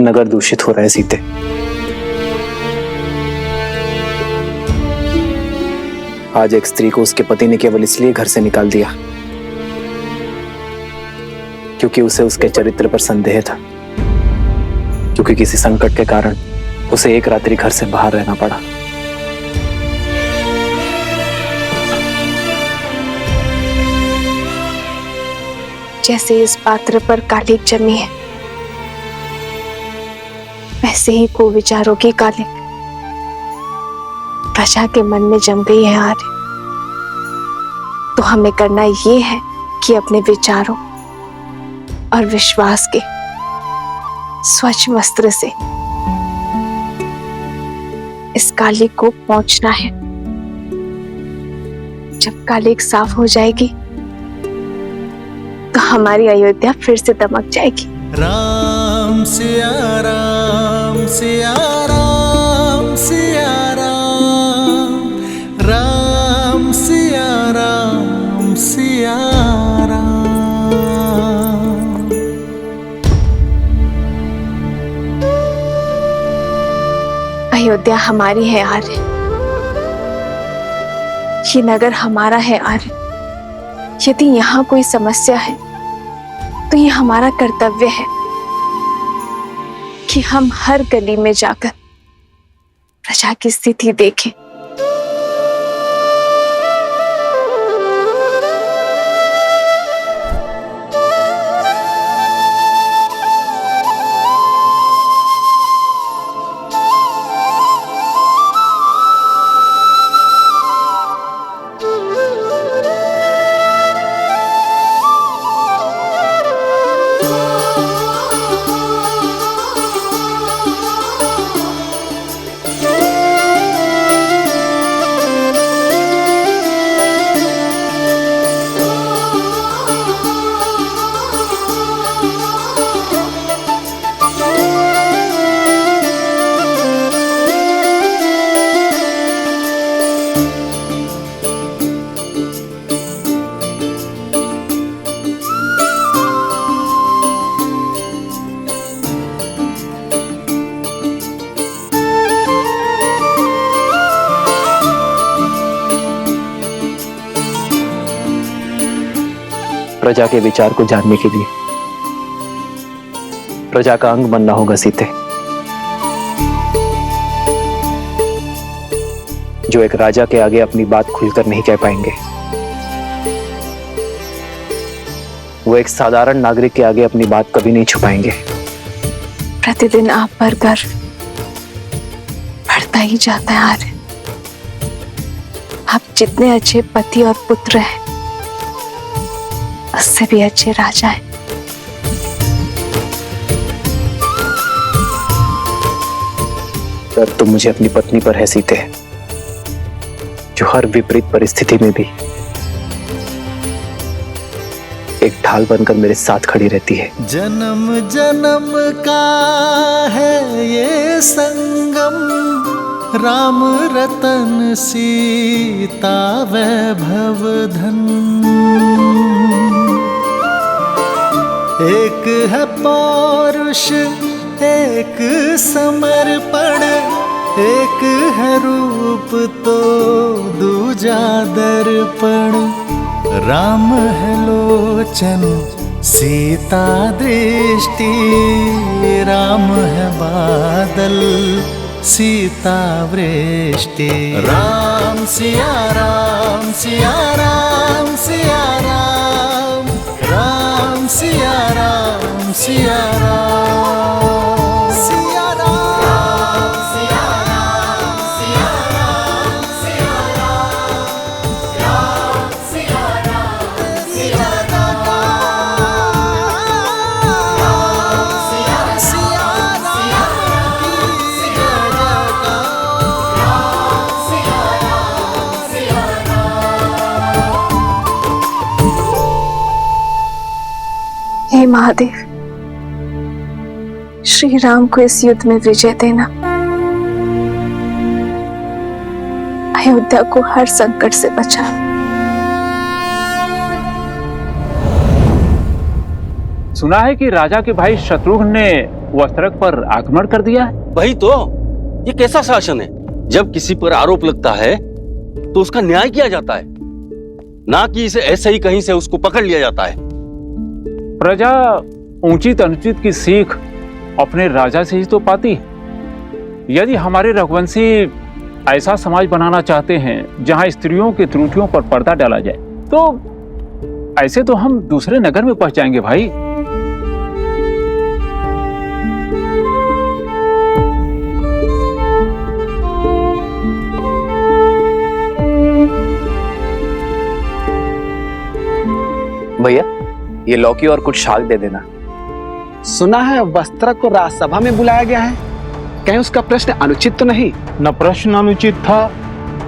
नगर दूषित हो रहा है सीते। आज एक स्त्री को उसके पति ने केवल इसलिए घर से निकाल दिया क्योंकि उसे उसके चरित्र पर संदेह था, क्योंकि किसी संकट के कारण उसे एक रात्रि घर से बाहर रहना पड़ा। जैसे इस पात्र पर कालिक जमी है, वैसे ही कुविचारों की कालिक प्रजा के मन में जम गई है आर्य। तो हमें करना ये है कि अपने विचारों और विश्वास के स्वच्छ वस्त्र से इस कालिक को पोंछना है। जब कालिक साफ हो जाएगी तो हमारी अयोध्या फिर से दमक जाएगी। राम सिया राम सिया राम सिया राम, राम सिया राम सिया राम। अयोध्या हमारी है आर्य, ये नगर हमारा है आर्य। यदि यहाँ कोई समस्या है तो ये हमारा कर्तव्य है कि हम हर गली में जाकर प्रजा की स्थिति देखें। प्रजा के विचार को जानने के लिए प्रजा का अंग बनना होगा सीते। जो एक राजा के आगे अपनी बात खुलकर नहीं कह पाएंगे, वो एक साधारण नागरिक के आगे अपनी बात कभी नहीं छुपाएंगे। प्रतिदिन आप पर गर्व बढ़ता ही जाता है आर्य। आप जितने अच्छे पति और पुत्र हैं, उससे भी अच्छे राजा हैं। पर तुम मुझे अपनी पत्नी पर है सीते, जो हर विपरीत परिस्थिति में भी एक ढाल बनकर मेरे साथ खड़ी रहती है। जन्म जन्म का है ये संगम, राम रतन सीता वैभव धन। एक है पौरुष एक समर्पण, एक है रूप तो दूजा दर्पण। राम है लोचन सीता दृष्टि, राम है बादल सीता वृष्टि। राम सिया राम सिया राम सिया राम, राम सिया राम सिया राम, सिया राम सिया राम सिया राम सिया राम, राम सिया राम सिया राम, राम सिया सिया राम की जय जयकार, राम सिया राम सिया राम। हे महादेव, श्री राम को इस युद्ध में विजय देना, अयोध्या को हर संकट से बचाना। सुना है कि राजा के भाई शत्रुघ्न ने वस्त्रक पर आक्रमण कर दिया है। वही तो, ये कैसा शासन है? जब किसी पर आरोप लगता है तो उसका न्याय किया जाता है, ना कि इसे ऐसे ही कहीं से उसको पकड़ लिया जाता है। प्रजा उचित अनुचित की सीख अपने राजा से ही तो पाती है। यदि हमारे रघुवंशी ऐसा समाज बनाना चाहते हैं जहां स्त्रियों की त्रुटियों पर पर्दा डाला जाए, तो ऐसे तो हम दूसरे नगर में पहुंच जाएंगे भाई। भैया, ये लौकी और कुछ शाक दे देना। सुना है वस्त्रक को राजसभा में बुलाया गया है, कहीं उसका प्रश्न अनुचित तो नहीं? न प्रश्न अनुचित था,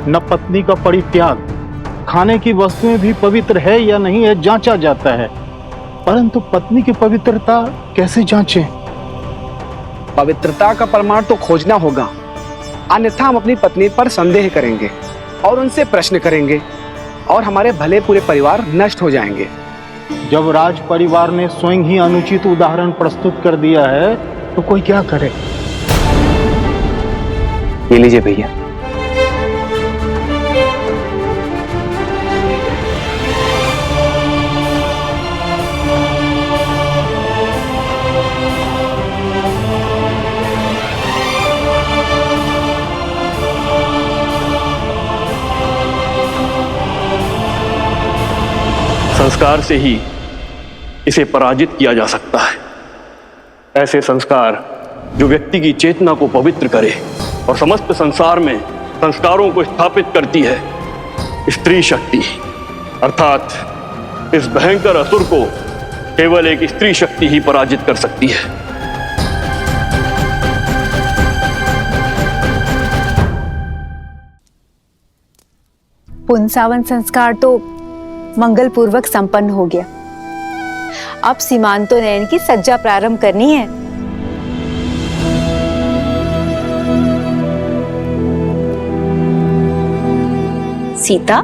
न पत्नी का परित्याग। खाने की वस्तुएं भी पवित्र है या नहीं है जांचा जाता है, परंतु पत्नी की पवित्रता कैसे जांचें? पवित्रता का प्रमाण तो खोजना होगा, अन्यथा हम अपनी पत्नी पर संदेह करेंगे और उनसे प्रश्न करेंगे और हमारे भले पूरे परिवार नष्ट हो जाएंगे। जब राज परिवार ने स्वयं ही अनुचित उदाहरण प्रस्तुत कर दिया है तो कोई क्या करे? ये लीजिए भैया। संस्कार से ही इसे पराजित किया जा सकता है। ऐसे संस्कार जो व्यक्ति की चेतना को पवित्र करे और समस्त संसार में संस्कारों को स्थापित करती है, स्त्री शक्ति, अर्थात इस भयंकर असुर को केवल एक स्त्री शक्ति ही पराजित कर सकती है। पुंसावन संस्कार तो मंगल पूर्वक संपन्न हो गया। अब सीमांतो नयन की सज्जा प्रारंभ करनी है। सीता,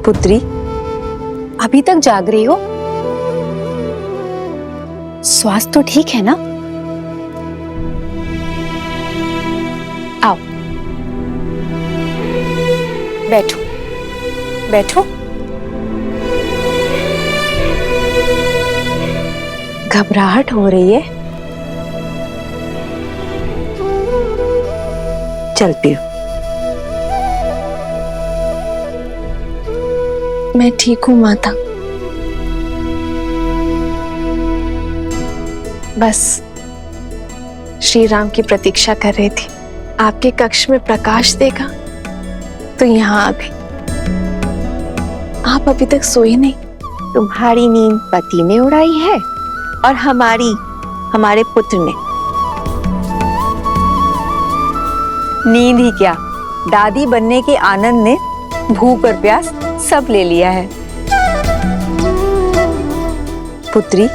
पुत्री, अभी तक जाग रही हो? स्वास्थ्य तो ठीक है ना? आओ, बैठो बैठो। घबराहट हो रही है? चलती हूँ। मैं ठीक हूँ माता, बस श्री राम की प्रतीक्षा कर रही थी। आपके कक्ष में प्रकाश देखा तो यहाँ आ गई। आप अभी तक सोए नहीं? तुम्हारी नींद पति ने उड़ाई है और हमारी हमारे पुत्र ने। नींद ही क्या, दादी बनने के आनंद ने भूख और प्यास सब ले लिया है। पुत्री,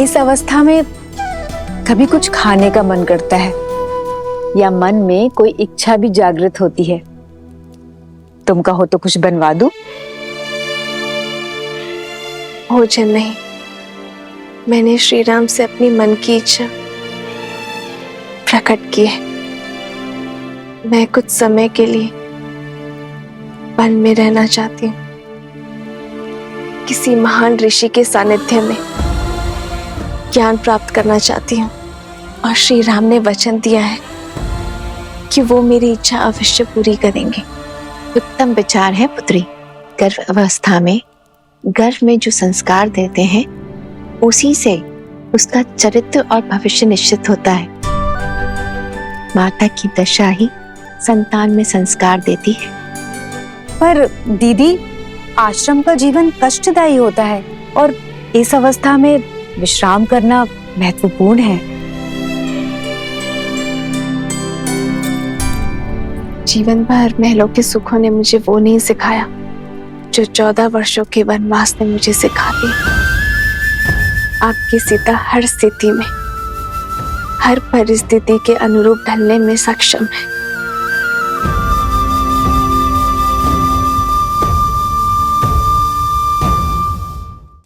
इस अवस्था में कभी कुछ खाने का मन करता है या मन में कोई इच्छा भी जागृत होती है। तुम कहो तो कुछ बनवा दूं? भोजन नहीं, मैंने श्री राम से अपनी मन की इच्छा प्रकट की है। मैं कुछ समय के लिए वन में रहना चाहती हूँ, किसी महान ऋषि के सानिध्य में ज्ञान प्राप्त करना चाहती हूँ और श्री राम ने वचन दिया है कि वो मेरी इच्छा अवश्य पूरी करेंगे। उत्तम विचार है पुत्री। गर्भ अवस्था में गर्भ में जो संस्कार देते हैं उसी से उसका चरित्र और भविष्य निश्चित होता है। माता की दशा ही संतान में संस्कार देती है। पर दीदी, आश्रम का जीवन कष्टदायी होता है और इस अवस्था में विश्राम करना महत्वपूर्ण है। जीवन भर महलों के सुखों ने मुझे वो नहीं सिखाया जो 14 वर्षों के वनवास ने मुझे सिखा दिया। आपकी सीता हर स्थिति में, हर परिस्थिति के अनुरूप ढलने में सक्षम है।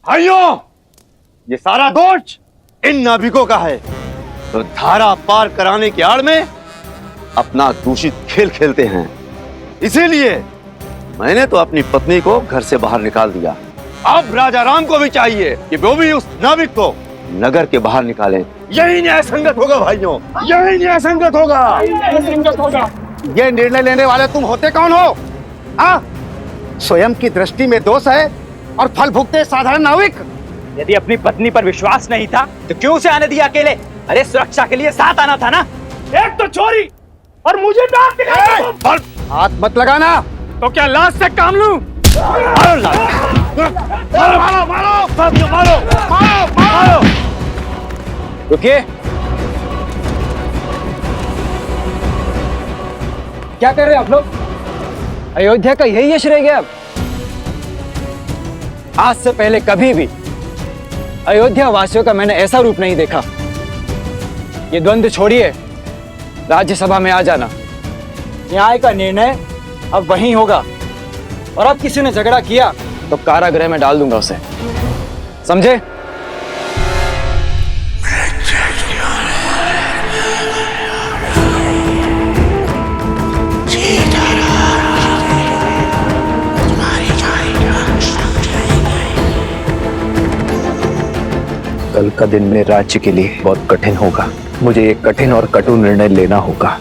भाइयों, ये सारा दोष इन नाविकों का है, तो धारा पार कराने की आड़ में अपना दूषित खेल खेलते हैं। इसीलिए मैंने तो अपनी पत्नी को घर से बाहर निकाल दिया। अब राजा राम को भी चाहिए कि वो भी उस नाविक को नगर के बाहर निकालें। यही न्याय संगत होगा भाइयों, यही न्याय संगत होगा। ये निर्णय लेने वाले तुम होते कौन हो? स्वयं की दृष्टि में दोष है और फल भुगते साधारण नाविक। यदि अपनी पत्नी पर विश्वास नहीं था तो क्यों उसे आने दिया अकेले? अरे सुरक्षा के लिए साथ आना था ना। एक तो चोरी और मुझे डांट दिखाई। हाथ मत लगाना। तो क्या लाश से काम लूं? मारो मारो मारो मारो मारो मारो। रुकिए, क्या कर रहे हैं आप लोग? अयोध्या का यही यश रह गया अब? आज से पहले कभी भी अयोध्या वासियों का मैंने ऐसा रूप नहीं देखा। ये द्वंद्व छोड़िए, राज्यसभा में आ जाना। न्याय का निर्णय अब वहीं होगा, और अब किसी ने झगड़ा किया तो कारागृह में डाल दूंगा उसे, समझे? कल का दिन मेरे राज्य के लिए बहुत कठिन होगा। मुझे एक कठिन और कटु निर्णय लेना होगा।